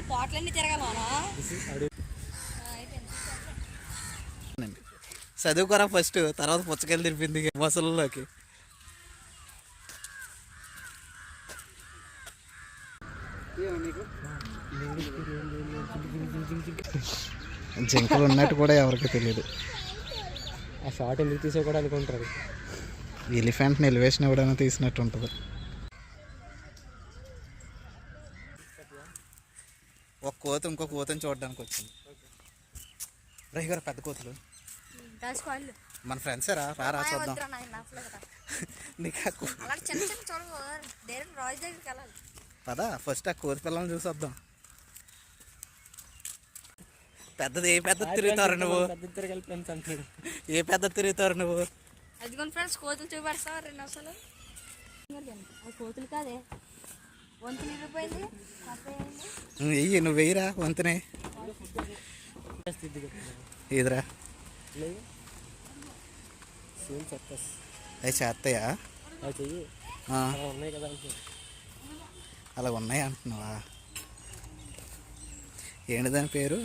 పోట్లన్నీ తిరగాలా చదువుకోరా first, తర్వాత పుచ్చకాయలు తిరిపింది బస్సులలోకి. జింకలు ఉన్నట్టు కూడా ఎవరికి తెలియదు. ఆ షార్ట్ ఎందుకు తీసో కూడా అనుకుంటారు. ఎలిఫెంట్ని ఎలివేషన్ ఎవడైనా తీసినట్టు ఉంటుంది. ఒక కోత ఇంకో కోతని చూడడానికి వచ్చింది. రై గారు పెద్ద కోతులు మన ఫ్రెండ్స్ రారా చూద్దాం. పదా ఫస్ట్ ఆ కోతి పిల్లల్ని చూసి వద్దాం. పెద్దది ఏ పెద్ద తిరుగుతారు నువ్వు? ఏ పెద్ద తిరుగుతారు నువ్వు? అదిగోండి ఫ్రెండ్స్, కోతులు చూపెడతావు 2 నిమిషాలు. కోతులు కాదే, వంతులు ఇరిగిపోయింది. వెయ్యి, నువ్వు వెయ్యిరా వంతునే. ఇదిరా అవి చేస్తాయా? అలా ఉన్నాయి అంటున్నావా? ఏంటి దాని పేరు?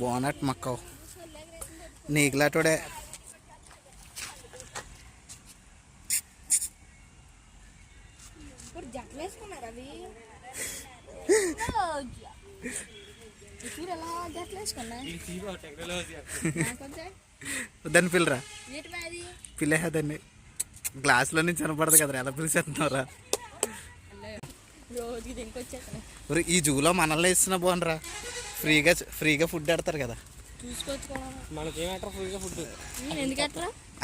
బోనట్ మక్కవ్. నీకులాటోడే. దాన్ని పిల్లరా, పిల్లహా దాన్ని. గ్లాసులో నుంచి కనపడదు కదరా, ఎలా పిలిచేస్తున్నారా? ఈ జూలో మనల్ని ఇస్తున్నా బాగుండరా, ఫ్రీగా ఫుడ్ పెడతారు కదా.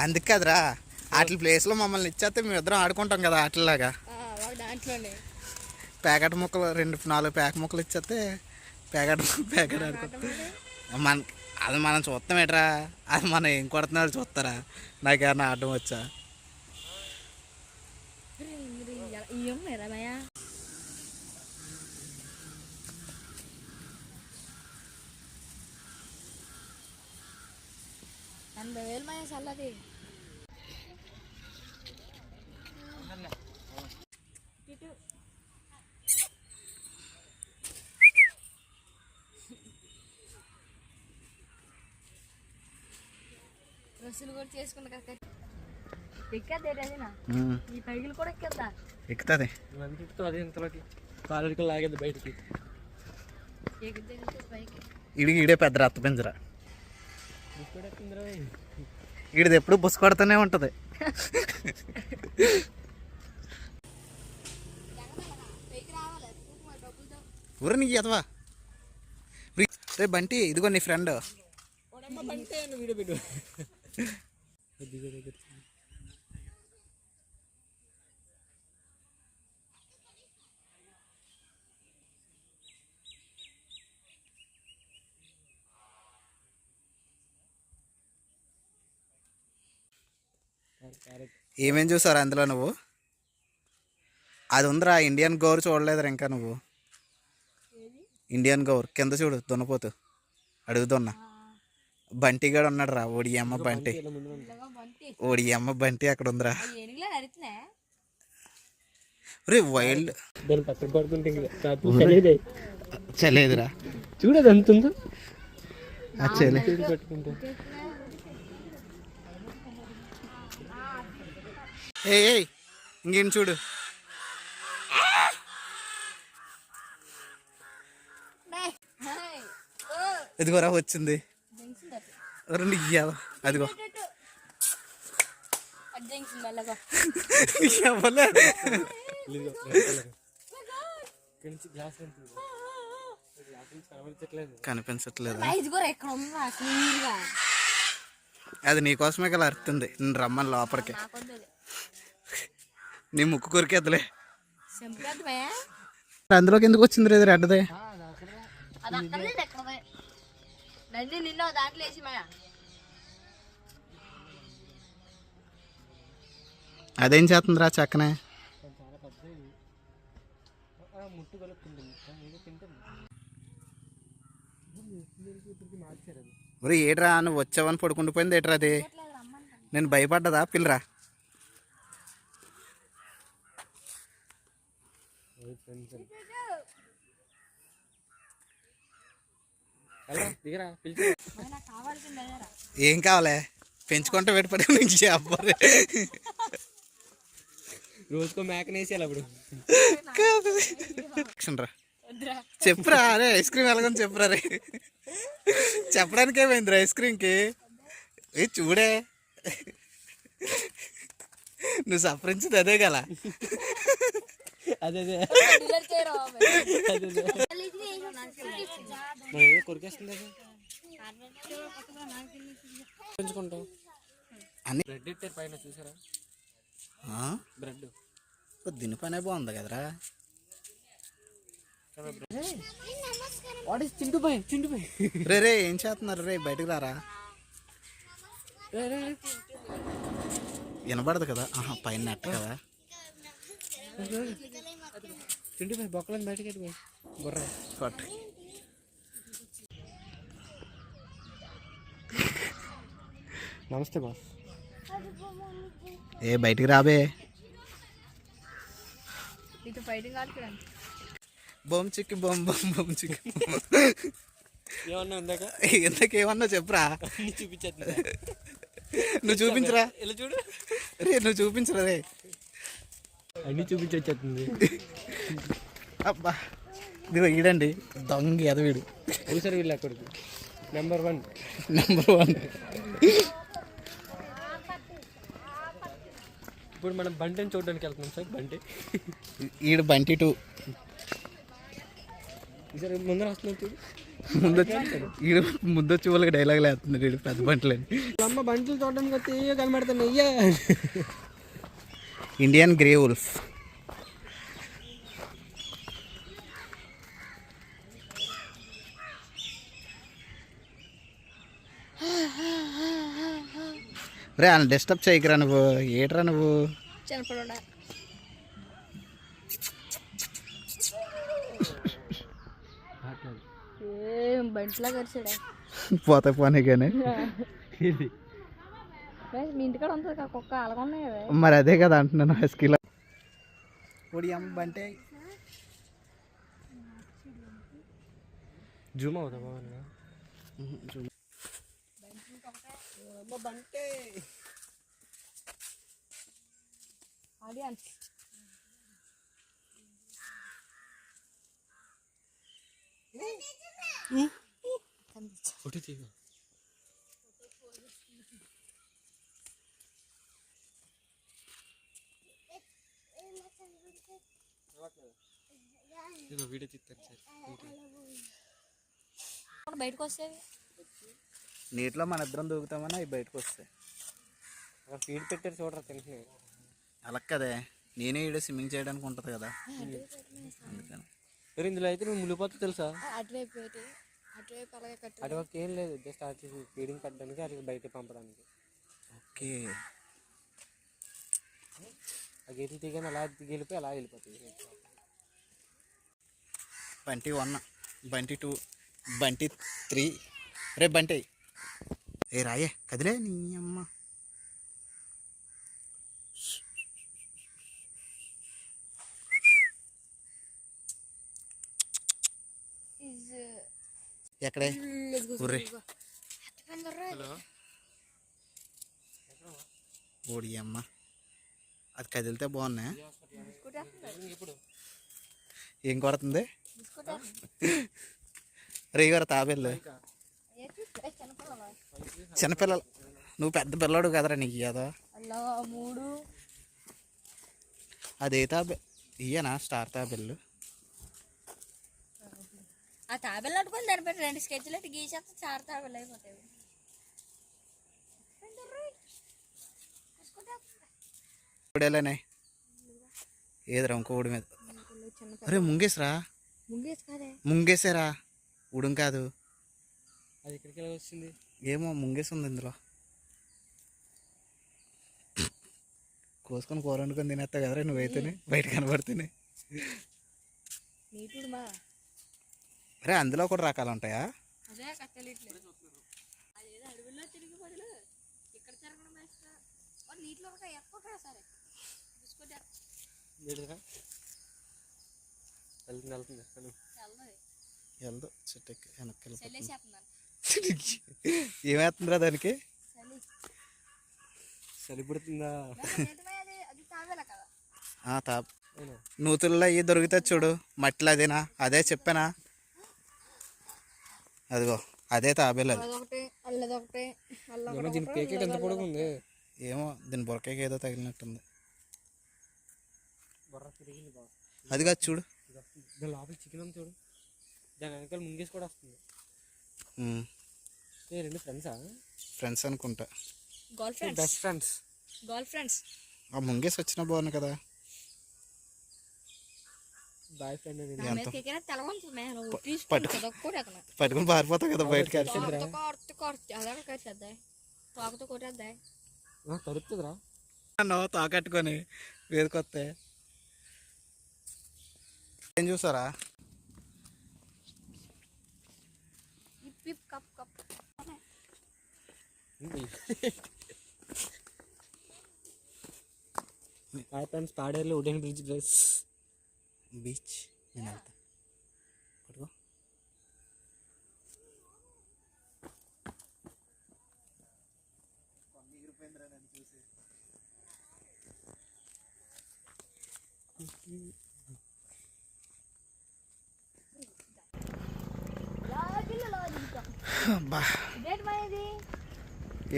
అందుకు కదరా, వాటి ప్లేస్లో మమ్మల్ని ఇచ్చేస్తే మేము ఇద్దరం ఆడుకుంటాం కదా ఆటలాగా. ప్యాకెట్ ముక్కలు 2-4 ప్యాకెట్ ముక్కలు ఇచ్చేస్తే ప్యాకెట్ ఆడుకుంటాం. అది మనం చూస్తాం ఏట్రా, అది మనం ఏం కొడుతున్నాడు చూస్తారా? నాకేమన్నా ఆడడం వచ్చా? డ్రెస్సులు కూడా చేసుకున్నా కదా. ఈ పైగులు కూడా ఎక్కుతుంది. ఇంతలోకి కాలు లాగేది బయటికి. ఈడే పెద్ద రక్త పెంజరా. ఈడిది ఎప్పుడు బుస్ కొడుతూనే ఉంటుంది. ఊరు నీకు ఎదవా. రే బంటి, ఇదిగో నీ ఫ్రెండ్. ఏమేం చూసారా అందులో నువ్వు? అది ఉందిరా, ఇండియన్ గౌర్ చూడలేదురా ఇంకా నువ్వు. ఇండియన్ గౌర్ కింద చూడు, దున్నపోతు అడుగుతున్నా. బంటిగాడు ఉన్నాడు రా, ఓడి అమ్మ బంటి. ఓడి అమ్మ బంటి అక్కడ ఉందిరా. రే వైల్డ్ చలేదురా, చూడదు ఎంత ఉందో. ఇంకేం చూడు. ఇదిగోరా వచ్చింది. అదిగో కనిపించట్లేదు. అది నీకోసమే కదా అరుతుంది, నేను రమ్మని లోపలికి. నీ ముక్కు కొరికేద్దులే. అందులోకి ఎందుకు వచ్చింది రేది రెడ్డదే? అదేం చేస్తుందిరా చక్కనే? చాలా పెద్దది. ముట్టు కలుపుతుంది, ఏదో తింటుంది. ఇప్పటికి మార్చారు అది. ఒరే ఏట్రా నువ్వు వచ్చావని పడుకుంటూ పోయింది ఏట్రా అది? నేను భయపడ్డదా పిల్లరా? దిగరా పిలిచి. ఏం కావాలే? పెంచుకుంటే పెట్టుబడి నుంచి అబ్బాయి రోజుకో మేకనేసేయాలి అప్పుడు. రా చెప్పురా అరే ఐస్ క్రీమ్ ఎలాగని చెప్పురా రే. చెప్పడానికి ఏమైందిరా ఐస్ క్రీమ్కి? ఏ చూడే నువ్వు సఫరించింది అదే కదా. అదే అదే కొరికేస్తుంది అది. పెంచుకుంటాం అన్ని బ్రెడ్ ఇట్టారు పైన చూసారా? బ్రెడ్ దీని పనే బాగుంది కదరా. What is Chintu boy, Chintu boy. రే రే ఏం చేస్తున్నారు రే? బయటకు రారా. వినపడదు కదా. పైన నెట్ కదా. చింటు బాయ్ బొక్కలని బయటకి ఎట్టు బాయ్ బుర్ర పట్టు. నమస్తే బాస్. ఏ బయటికి రాబే. ఇటు ఫైటింగ్ ఆడుకోండి. బొమ్మ చిక్కి బొమ్మ బొమ్మ బొమ్మ చిక్కి. ఏమన్నా ఉందాక ఎంతకేమన్నా చెప్పురా. చూపించేది నువ్వు చూపించరా. ఇలా చూడు రే నువ్వు చూపించరా రే. అన్నీ చూపించొచ్చేస్తుంది. అబ్బా ఇదిగో ఈడండి దొంగ ఎదవీడు. ఒకసారి వీళ్ళు అక్కడికి నెంబర్ 1. ఇప్పుడు మనం బంటిని చూడడానికి వెళ్తున్నాం సార్. బంటి ఈడు బంటి 2. ఈసారి ముందర వస్తున్నాం చూడు. ఈడు ముందొచ్చి వాళ్ళకి డైలాగ్ లేస్తున్నాడు ఈడు పెద్ద బంటలని. అమ్మ బంటులు చూడడానికి వస్తే ఏ కనబడుతున్నాయి. అయ్యా ఇండియన్ గ్రే వుల్ఫ్. రే ఆయన డిస్టర్బ్ చేయకరా నువ్వు. ఏట్రా నువ్వు? చిన్నపడా ఏం బంట్లా కరిచాడా? పోతే పోనీ కానీ మీ ఇంటికాడ ఉంటుంది కదా కుక్క అలాగున్నాయి కదా. మరి అదే కదా అంటున్నాను. హస్కీలో పొడి అమ్మ బంటే. జూమ్ అవుతా బాగా బంటే ఆడియన్స్ ఫోటో తీయ. వీడియో తీస్తాను సార్. బయటకు వస్తేవి నీటిలో మన ఇద్దరం దూకుతామని అవి బయటకు వస్తాయి. అక్కడ ఫీడ్ పెట్టారు చూడరా తెలిసి. అలా కదే నేనే ఈడ స్విమ్మింగ్ చేయడానికి ఉంటుంది కదా అందుకని. ఇందులో అయితే మేము మునిగిపోతే తెలుసా? అటువైపు అటువైపు అలాగే కట్టు. అటువైపు ఏం లేదు, జస్ట్ వచ్చి ఫీడింగ్ పెట్టడానికి అట్లా బయట పంపడానికి. ఓకే ఆ గేట్లు తీగానే అలా దిగిపోయి అలా వెళ్ళిపోతుంది. బంటి 1, బంటి 2, బంటి 3. రే బంటి ఏ రాయే కదిలే నీ అమ్మ. ఎక్కడే ఊర్రే ఓడి అమ్మ. అది కదిలితే బాగున్నాయి. ఏం కొడుతుంది రేగారు తాబేళ్ళు? చిన్నపిల్లలు. నువ్వు పెద్ద పిల్లడు కదరా నీకు కదా. అదే తాబే ఇయ్యనా స్టార్ తాబేళ్ళు. ఆ తాబేళ్ళు అట్టుకొని దాన్ని పెట్టి 2 స్కెచ్లు అయితే గీసేస్తే 4 తాబేళ్ళు అయిపోతాయి. ఇప్పుడేలానే ఏదిరా ఇంకో ఊడి మీద. అరే ముంగేసరా. ముంగేసారా ఉడుం కాదు. అది ఇక్కడికి ఎలా వచ్చింది ఏమో ముంగేసి ఉంది ఇందులో. కోసుకొని కూర వండుకొని తినేస్తావు కదరా నువ్వైతేనే బయట కనబడితేనే. నీటుడు మా అరే అందులో కూడా రకాలు ఉంటాయా? అదే కట్టెలిట్లేదు అదేదో అడవుల్లో తిరిగి బదులు ఇక్కడ తిరగడం బెస్ట్. నీటిలో ఒక ఎక్కువ సరే చూసుకోండి వెళ్తుంది వెళ్దు చెట్టు ఎక్కి వెనక్కి చల్లేసేస్తున్నాను. ఏమేస్తుందిరా దానికి? చలి పుడుతుందా? అది తాగలే కదా. నూతుల్లో అవి దొరుకుతుంది చూడు మట్టిలో, అదేనా? అదే చెప్పానా? అదిగో అదే తాబేలు. అది అదొకటి అల్లదొకటి దీని పేకెట్ ఎంత పొడుగు ఉంది ఏమో, దీని బొరకాయకి ఏదో తగిలినట్టుంది. బొర్ర తిరిగింది బాగా. అది కాదు చూడు, దాని లోపల చికెన్ ఉంది చూడు, దాని వెనకాల ముంగేసి కూడా వస్తుంది. రెండు ఫ్రెండ్సా? ఫ్రెండ్స్ అనుకుంటా. Best friends. Girl friends. ఆ ముంగేసి వచ్చినా బాగుంది కదా. బాయ్ ఫ్రెండ్ పట్టుకుని పారిపోతావు కదా బయటకి. తోకతో కొట్టేద్దాయి తరుతుందిరా తాకట్టుకొని వేదికొస్తే. ఏం చూసారా? కప్ కప్ హాయ్ ఫ్రెండ్స్, పాడేరులో ఉడెన్ బ్రిడ్జ్ ప్లేస్ బీచ్. నేను వెళ్తా పట్టుకో.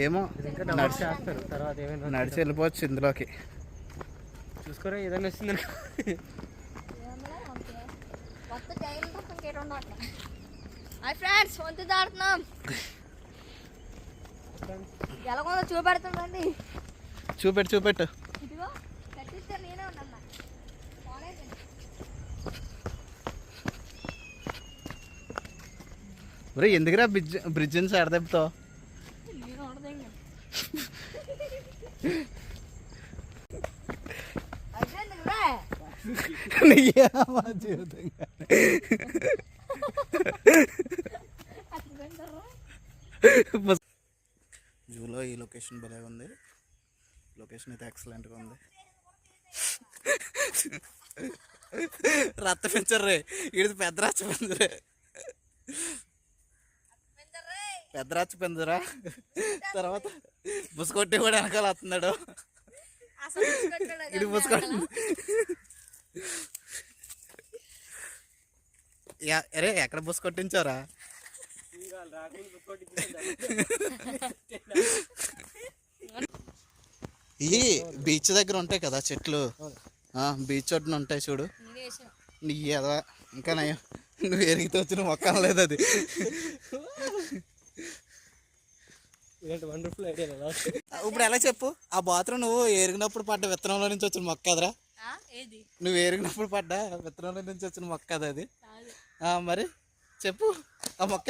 ఏమో తర్వాత ఏమైనా నడిచి వెళ్ళిపోవచ్చు ఇందులోకి. చూసుకోరా ఏదైనా వచ్చింది. హాయ్ ఫ్రెండ్స్, వంతు దాడుతున్నాం. ఎలాగో చూపెడుతుందండి. చూపెట్టు. ఇదిగో కట్టిస్తే నేనే ఉన్నా. ఒరే ఎందుకురా బ్రిడ్జ్ నుంచి ఆడదెబ్బతో? నేను ఉండదు జూలో ఈ లొకేషన్ భలే ఉంది. లొకేషన్ అయితే ఎక్సలెంట్గా ఉంది. రత్త పెంచర్రే, ఇది పెద్ద రచ్చ పెంచరే. పెద్ద రచ్చ పెంచరా. తర్వాత బుసకొట్టి కూడా వెనకాల వస్తున్నాడు. ఇది బుసకొట్టి. అరే ఎక్కడ బుస్ కొట్టించారా? ఈ బీచ్ దగ్గర ఉంటాయి కదా చెట్లు, బీచ్ ఒడ్డున ఉంటాయి చూడు. నీ ఏదో ఇంకా నయం, నువ్వు ఎరిగితే వచ్చిన మొక్క లేదు అది. Wonderful idea. ఇప్పుడు ఎలా చెప్పు, ఆ బాత్రూమ్ నువ్వు ఎరిగినప్పుడు పడ్డ విత్తనంలో నుంచి వచ్చిన మొక్క కదరా? నువ్వు ఎరిగినప్పుడు పడ్డ విత్తనంలో నుంచి వచ్చిన మొక్క కదా అది. మరి చెప్పు ఆ మొక్క.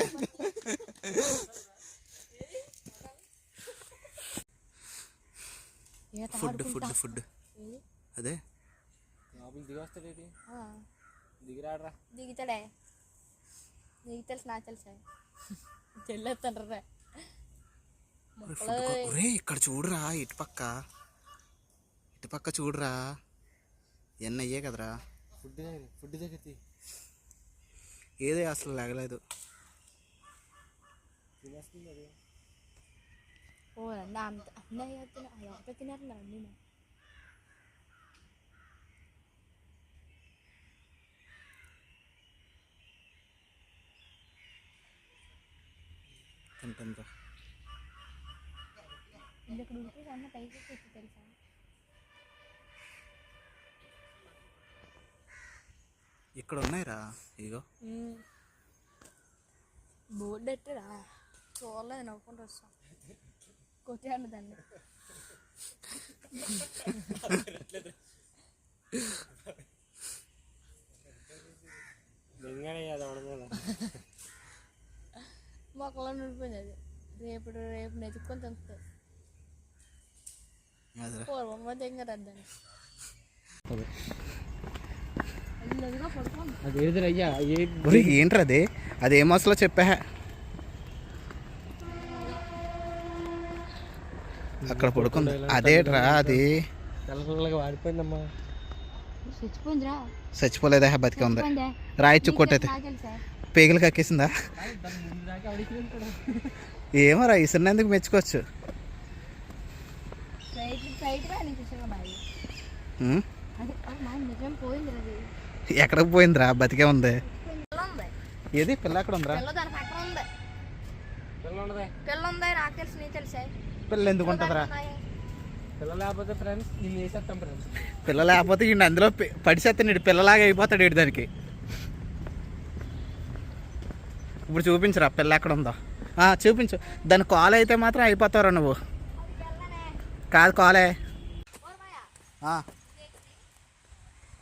ఫుడ్ అదే దిగొస్తాడేంటి? దిగిరాడరా. దిగుతాడే, నీకు తెలుసు నాకు తెలుసా. చెల్లేస్తాడ్రా. ఇక్కడ చూడురా, ఇటుపక్క చూడురా, ఎన్ని అయ్యే కదరా. ఫుడ్ దగ్గర ఏదే అసలు లాగలేదు. ఓ అంత అన్నయ్య తినేస్తున్నారు అన్నీ. తింటుందా ఇక్కడ ఉంటే అన్న పైకి తెలుసా. ఇక్కడ ఉన్నాయిరా ఇగో. బోర్డు ఎట్టరా చూడలేదు, నవ్వుకుంటూ వస్తాం. కొట్టాను దాన్ని. మొక్కలో నిండిపోయింది అది. రేపు నెతుక్కొని తింటుంది. అదిరా. పూర్వం పోతే ఇంకా రద్దని అదిగా పడుకోండి. అది ఏదిరా అయ్యా ఒరేయ్, ఏంట్రా అది? అది ఏ మొసలో చెప్పా. అక్కడ పడుకుంది. అదేట్రా అది? తెల్లగా వాడిపోయిందమ్మా. చచ్చిపోయిందిరా. చచ్చిపోలేదా? బతికే ఉంది. రాయిచ్చు కొట్టయితే పేగులు కక్కేసిందా? ఏమో రా, ఇసున్నందుకు మెచ్చుకోవచ్చు. ఎక్కడికి పోయిందిరా? బతికే ఉంది. ఏది పిల్ల అక్కడ ఉందిరా? పిల్ల ఎందుకు ఉంటుందిరా? పిల్ల లేకపోతే ఫ్రెండ్స్ నేను వేసేస్తాం ఫ్రెండ్స్. పిల్ల లేకపోతే ఈ అందులో పడిసేస్తాడు, పిల్లలాగా అయిపోతాడు ఇటు దానికి. ఇప్పుడు చూపించరా పిల్ల ఎక్కడ ఉందో? చూపించు. దాని కాల్ అయితే మాత్రం అయిపోతావురా నువ్వు. కాదు కాలే.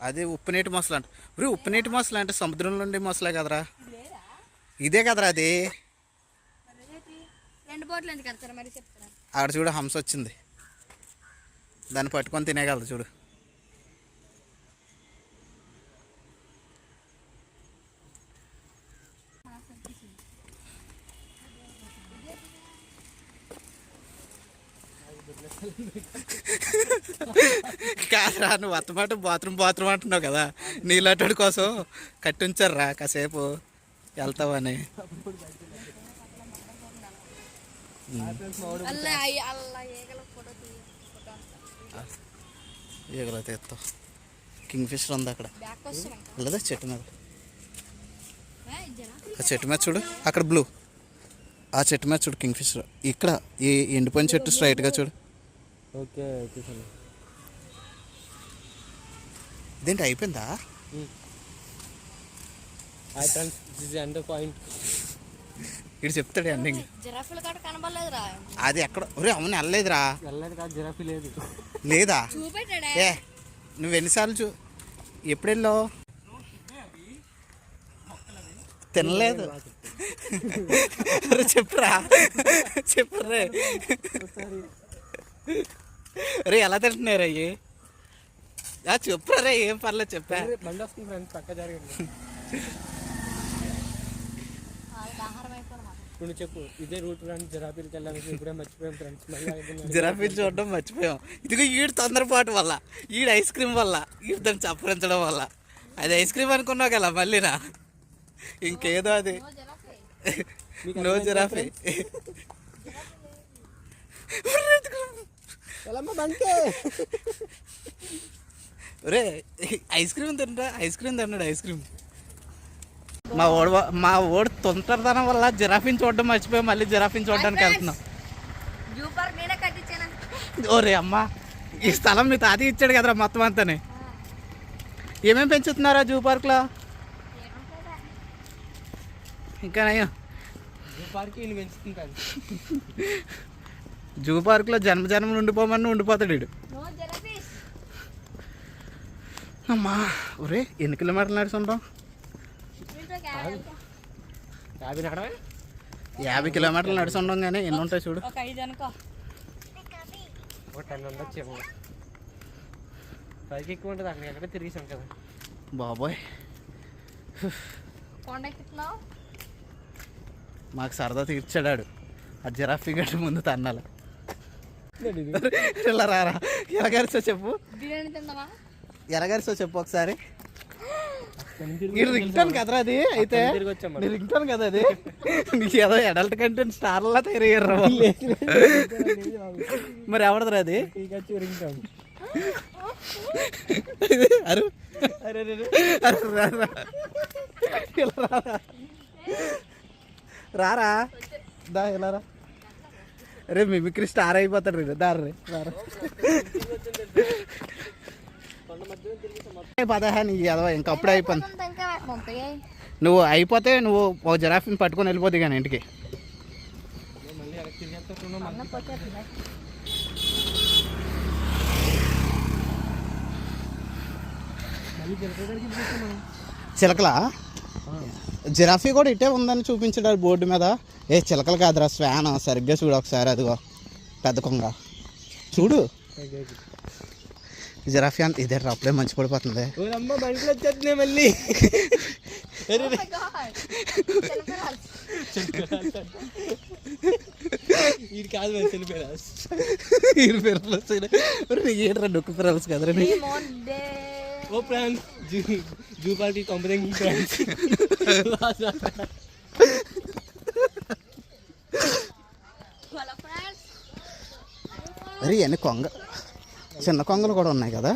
అది ఉప్పు నీటి మొసలు అంట. ఉప్పు నీటి మొసలు అంటే సముద్రంలో ఉండే మొసలే కదరా? ఇదే కదరా అది? ఆడ చూడు, హంస వచ్చింది. దాన్ని పట్టుకొని తినేయగలదు చూడు. కాదురా, నువ్వు అత్తమాట బాత్రూమ్ అంటున్నావు కదా, నీళ్ళటోడి కోసం కట్టుంచారా కాసేపు వెళ్తావని. ఈగలో తీస్తావు. కింగ్ ఫిషర్ ఉంది అక్కడ లేదా చెట్టు మీద. ఆ చెట్టు మీద చూడు, అక్కడ బ్లూ. ఆ చెట్టు మీద చూడు కింగ్ ఫిషర్. ఇక్కడ ఈ ఎండిపోయిన చెట్టు స్ట్రైట్గా చూడు. ఓకే, ఇదేంటి అయిపోయిందా? ఇటు చెప్తాడు ఎండింగ్. అది ఎక్కడ? ఒరే అవును, వెళ్ళలేదురా. జిరాఫీ లేదు. లేదా? ఏ నువ్వు ఎన్నిసార్లు ఎప్పుడు వెళ్ళావు? తినలేదు. చెప్పురా చెప్పురే. రే ఎలా తింటున్నారు అయ్యి? చెప్పురా రే, ఏం పర్లేదు చెప్పా. బండి వస్తుంది ఫ్రెండ్స్, పక్క జరగండి. ఇప్పుడు చెప్పు, ఇదే రూట్ ఫ్రెండ్స్. జిరాఫీలకి వెళ్ళడానికి ఇప్పుడే మర్చిపోయాం ఫ్రెండ్స్. జిరాఫీలు చూడడం మర్చిపోయాం. ఇదిగో ఈడు తొందరపాటు వల్ల, ఈడు ఐస్ క్రీమ్ వల్ల, ఈడు దాన్ని చప్పరించడం వల్ల. అది ఐస్ క్రీమ్ అనుకున్నావు కదా మళ్ళీనా? ఇంకేదో అది. No giraffe. రే ఐస్ క్రీమ్ తింటా, ఐస్ క్రీమ్ తిన్నాడు. ఐస్ క్రీమ్ మా ఓడి తొందరదనం వల్ల జిరాఫీని చూడడం మర్చిపోయి మళ్ళీ జిరాఫీని చూడడానికి వెళ్తున్నాం. ఓరే అమ్మా, ఈ స్థలం మీ తాత ఇచ్చాడు కదరా మొత్తం అంతానే. ఏమేమి పెంచుతున్నారా జూ పార్క్లో? ఇంకా జూ పార్క్లో జన్మలు ఉండిపోమని ఉండిపోతాడు వీడు. అమ్మా ఒరే, ఎన్ని కిలోమీటర్లు నడిచి ఉంటాం? 50 కిలోమీటర్లు నడిచి ఉండం. కానీ ఎన్ని ఉంటాయి చూడు. పైకి ఎక్కువ ఉంటుంది, అక్కడ ఎక్కడ తిరిగిసాం కదా బాబోయ్. మాకు సరదా తీర్చాడాడు. ఆ జిరాఫీ గడ్డి ముందు తన్నాల. ఇలా రారా, ఎలాగరిసో చెప్పు. ఎలాగరిసో చెప్పు ఒకసారి. రింగ్టోన్ కదరా అది? అయితే రింగ్టోన్ కదా అది. నీకు ఏదో అడల్ట్ కంటెంట్ స్టార్లా తయారయ్యారు. మరి ఎవడదురా అది? అరు రారా, దా ఇలా రా. రే మిమిక్రీ స్టార్ అయిపోతాడు రే. దారి రారా. పదహాని ఇంకప్పుడు అయిపోయింది. నువ్వు అయిపోతే నువ్వు ఓ జిరాఫీని పట్టుకొని వెళ్ళిపోద్ది కానీ ఇంటికి. చిలకలా? జిరాఫీ కూడా ఇటే ఉందని చూపించాడు బోర్డు మీద. చిలకలు కాదురా, స్వాన్. సరిగ్గా చూడు ఒకసారి. అదిగో పెద్ద కొంగ చూడు. జిరాఫీ అంటే ఇదే అప్పుడే మంచి పడిపోతుంది. అమ్మ బండ్లు వచ్చేస్తున్నాయి మళ్ళీ. ఇది కాదు మరి సెల్ఫిరాజ్. ఈ పిల్లలు ఏంట్రా డొక్కు పిల్లలు కదరా. Oh friends zoo party company friends. అరే ఇవన్నీ కొంగ, చిన్న కొంగలు కూడా ఉన్నాయి కదా.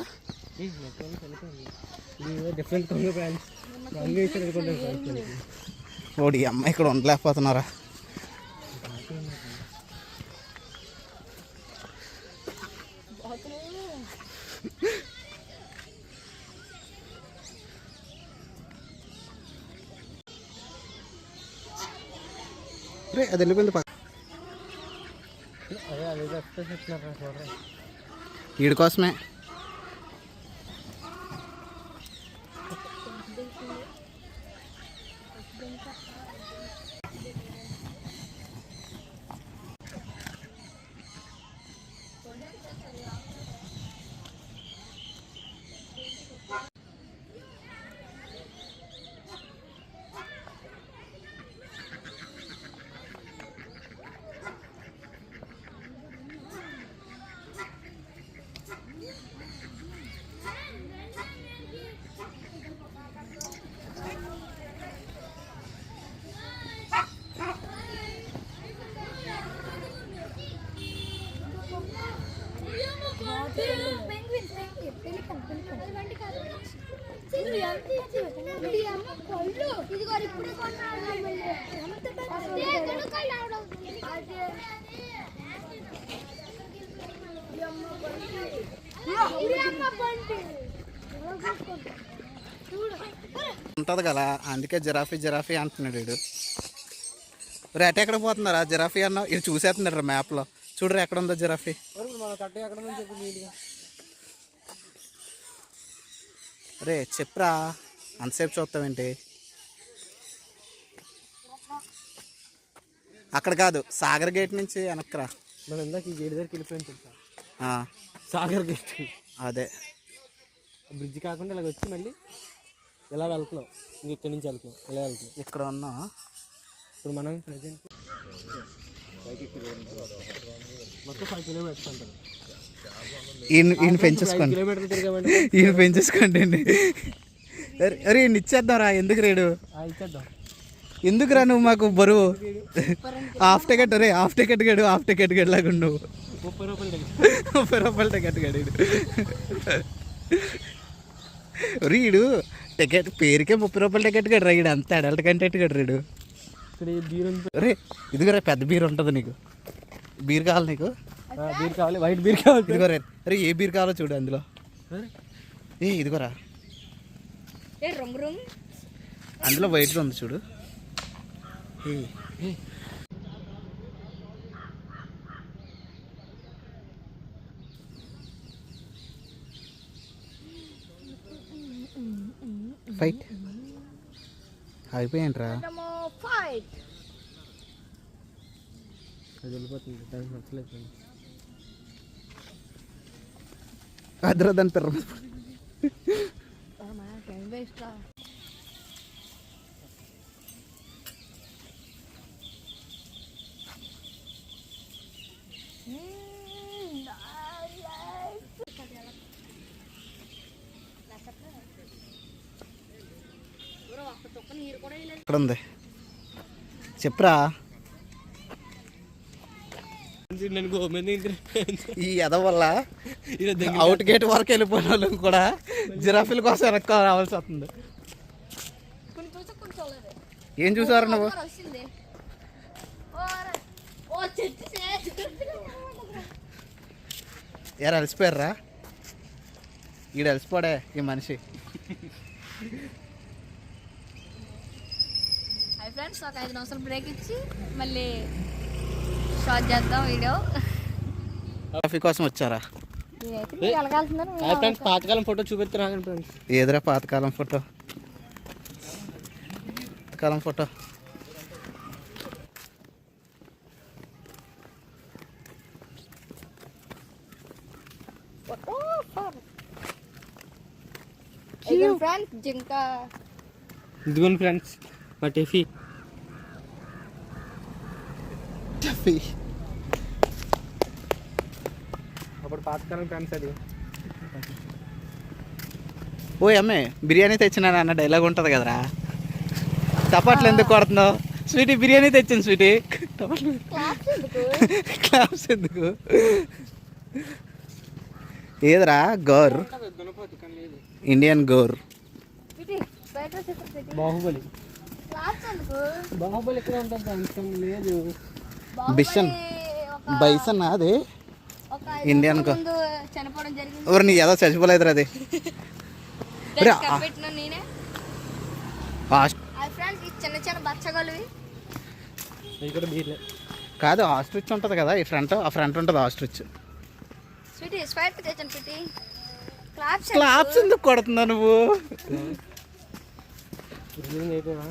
డిఫరెంట్ కొంగ ఫ్రెండ్స్. ఓడి అమ్మాయి ఇక్కడ ఉండలేకపోతున్నారా. అది వెళ్ళిపోయింది పక్క. వీడి కోసమే. ఉంటుంది కదా, అందుకే జిరాఫీ జిరాఫీ అంటున్నాడు వీడు. రేట ఎక్కడ పోతున్నారా జిరాఫీ అన్న? ఇది చూసేస్తున్నాడు రా మ్యాప్లో. చూడరా ఎక్కడ ఉందో జిరాఫీ. రే చెప్పరా, అంతసేపు చూస్తావేంటి? అక్కడ కాదు, సాగర్ గేట్ నుంచి వెనక్రా. మనం ఇందాక ఈ గేట్ దగ్గరికి వెళ్ళిపోయింది తెలుసా, సాగర్ గేట్. అదే బ్రిడ్జ్ కాకుండా ఇలా వచ్చి మళ్ళీ ఇలా వెళ్తున్నాం. ఇంక ఇక్కడి నుంచి వెళ్తున్నాం, ఇలా వెళ్తున్నాం. ఇక్కడ ఉన్నా ఇప్పుడు మనం ప్రజెంట్ మొత్తం 5 కిలోమీటర్స్ అంటారు. ఈయన పెంచేసుకోండి, కిలోమీటర్లు తిరిగామంటే ఈయన పెంచేసుకోండి అండి. అరే ఈయన ఇచ్చేద్దాం రా. ఎందుకు రేడు? ఇచ్చేద్దాం. ఎందుకురా నువ్వు మాకు బరువు? హాఫ్ టికెట్ రే, హాఫ్ టికెట్ గడు, హాఫ్ టికెట్ గడు లాగా నువ్వు. 30 రూపాయలు 30 రూపాయల టికెట్ గడు రీడు. టికెట్ పేరుకే 30 రూపాయల టికెట్ గడు రా. ఈడు అంత అడల్ట్ కంటెంట్ గడు రీడు. రే ఇదిగో రే, పెద్ద బీర్ ఉంటుంది నీకు. బీర్ కావాలి నీకు? బీర్ కావాలి, వైట్ బీర్ కావాలి. ఇదిగో రే. అరే ఏ బీర్ కావాలో చూడు అందులో. ఇదిగోరా, అందులో వైట్గా ఉంది చూడు. ఫైట్ అయిపోయాయంట్రా. అది వెళ్ళిపోతుంది, టైం నచ్చలేదు. అదరా దాని పిర్ర ఇక్కడ ఉంది. చెప్పరా. ఈ ఎద వల్ల అవుట్ గేట్ వరకు వెళ్ళిపోయిన వాళ్ళు కూడా జిరాఫీల కోసం వెనక్కి రావాల్సి వస్తుంది. ఏం చూసారు నువ్వు? ఎరా అలసిపోయారా? ఈడు అలసిపోడే ఈ మనిషి. ఫ్రెండ్స్ ఒక 5 నిమిషాలు బ్రేక్ ఇచ్చి మళ్ళీ షార్ట్ చేద్దాం వీడియో. కాఫీ కోసం వచ్చారా? పాతకాలం ఫోటో చూపిస్తున్నా ఫ్రెండ్స్. ఏదిరా పాతకాలం ఫోటో? పాతకాలం ఫోటో ఫ్రెండ్స్ జింక ఇదిగోండి ఫ్రెండ్స్ మా టిఫీ. అప్పుడు పాతకాలం ఫ్రెండ్స్ అది. ఓ అమ్మే బిర్యానీ తెచ్చినాను అన్న డైలాగ్ ఉంటుంది కదరా. చప్పట్లు ఎందుకు కొడుతున్నావు? స్వీటీ బిర్యానీ తెచ్చింది స్వీటీ. క్లాప్స్ ఎందుకు? ఏదరా గౌర్, ఇండియన్ గౌర్. బాహుబలి. బాహుబలి ఎక్కడ ఉంటుంది అంతం లేదు. బిషన్ బైసన్ అది ఇండియన్ గౌర్. చనిపోవడం జరిగింది. ఎవరు నీ ఏదో చచ్చిపోలేదురా అది. పెట్టిన నేనే. ఫ్రెండ్స్ ఈ చిన్న చిన్న బచ్చగలు ఇక్కడ బీర్లే కాదు, ఆస్ట్రిచ్ ఉంటుంది కదా ఈ ఫ్రంట్, ఆ ఫ్రంట్ ఉంటుంది ఆస్ట్రిచ్. స్వీటీ స్వైట్ తెచ్చాను స్వీటీ. క్లాప్స్ ఎందుకు కొడుతున్నావు నువ్వు? అయిపోయినా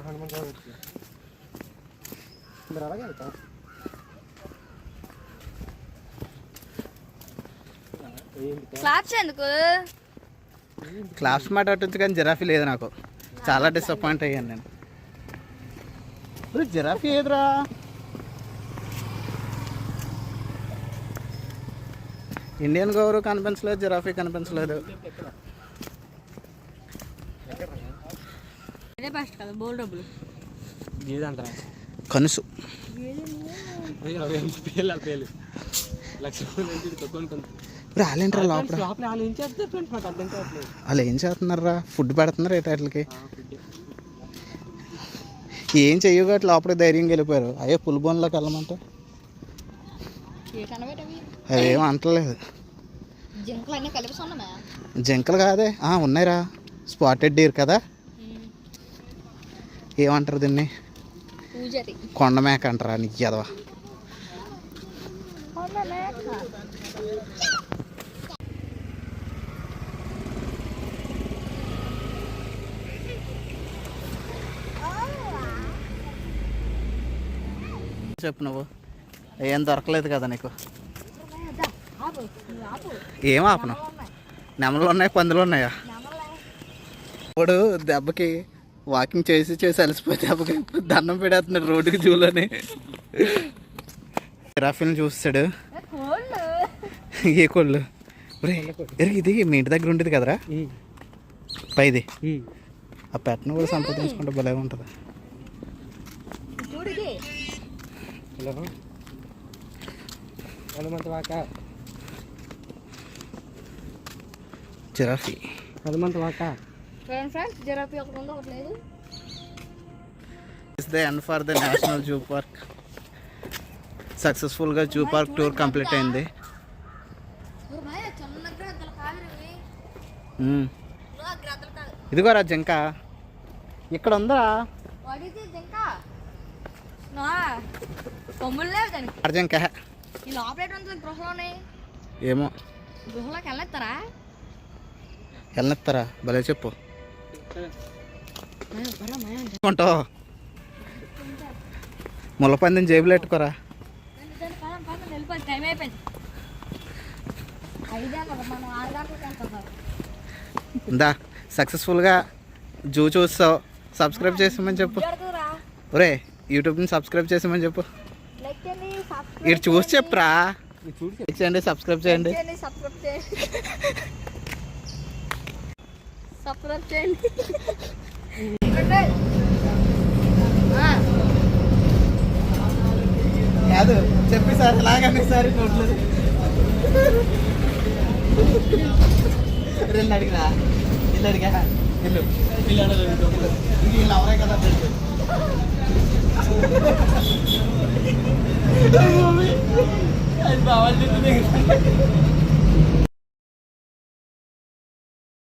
హనుమంతరావు మరి అలాగే వెళ్తా. క్లాప్స్ ఎందుకు? క్లాప్స్ మాట అట్టు కానీ జిరాఫీ లేదు నాకు. చాలా డిసప్పాయింట్ అయ్యాను నేను. జిరాఫీ ఏదిరా? ఇండియన్ గౌరు కనిపించలేదు, జిరాఫీ కనిపించలేదు. అదే బెస్ట్ కదా బోల్ డబ్బులు. గీదంటారా కనుసు పేలు లక్ష కొనుక్కుంటారు. రాలేంట్రా లోపల? వాళ్ళు ఏం చేస్తారు ఫ్రెండ్స్ నాకు అర్థం కావట్లేదు. వాళ్ళు ఏం చేస్తున్నారా? ఫుడ్ పెడుతున్నారు అయితే వాటికి. ఏం చెయ్యగా లోపలికి ధైర్యంగా వెళ్ళిపోయారు. అయ్యో పుల్ బోన్లోకి వెళ్ళమంటే అవేం అంటలేదు. జింకలు అన్నీ కలిపి ఉన్నామా? జింకలు కాదే, ఉన్నాయిరా. స్పాటెడ్ డీర్ కదా, ఏమంటారు దీన్ని? కొండ మేక అంటారా? నీకు ఎదవా. చెప్పు నువ్వు. ఏం దొరకలేదు కదా నీకు? ఏం ఆపను? నెమలు ఉన్నాయి, పందులు ఉన్నాయా? ఇప్పుడు దెబ్బకి వాకింగ్ చేసి చేసి అలసిపోయి దెబ్బకి దండం పెడేస్తున్నాడు రోడ్డుకి జూలోని. జిరాఫీని చూస్తాడు. ఏ కోళ్ళు? ఇది మీ ఇంటి దగ్గర ఉండేది కదరా పైది. ఆ పెట్టను కూడా సంపాదించుకుంటే భలే ఉంటుంది. Giraffe is the end for the national zoo park. సక్సెస్ఫుల్గా జూ పార్క్ టూర్ కంప్లీట్ అయింది. ఇదిగోరా జింక ఇక్కడ ఉందా? జింక ఏమో వెళ్ళనిస్తారా? భలే చెప్పు. ఉంటావు ముళ్ళపందిని జేబులో పెట్టుకోరా. ఇందా సక్సెస్ఫుల్గా జూ చూస్తావు. సబ్స్క్రైబ్ చేసామని చెప్పు. ఒరే యూట్యూబ్ని సబ్స్క్రైబ్ చేసామని చెప్పు. ఇటు చూసి చెప్పురా. చేయండి, సబ్స్క్రైబ్ చేయండి. కాదు చెప్పి సార్ ఇలాగని సార్ నోట్లు రెండు అడిగినా ఇల్లు అడిగా ఇల్లు వీళ్ళు అవరే కదా.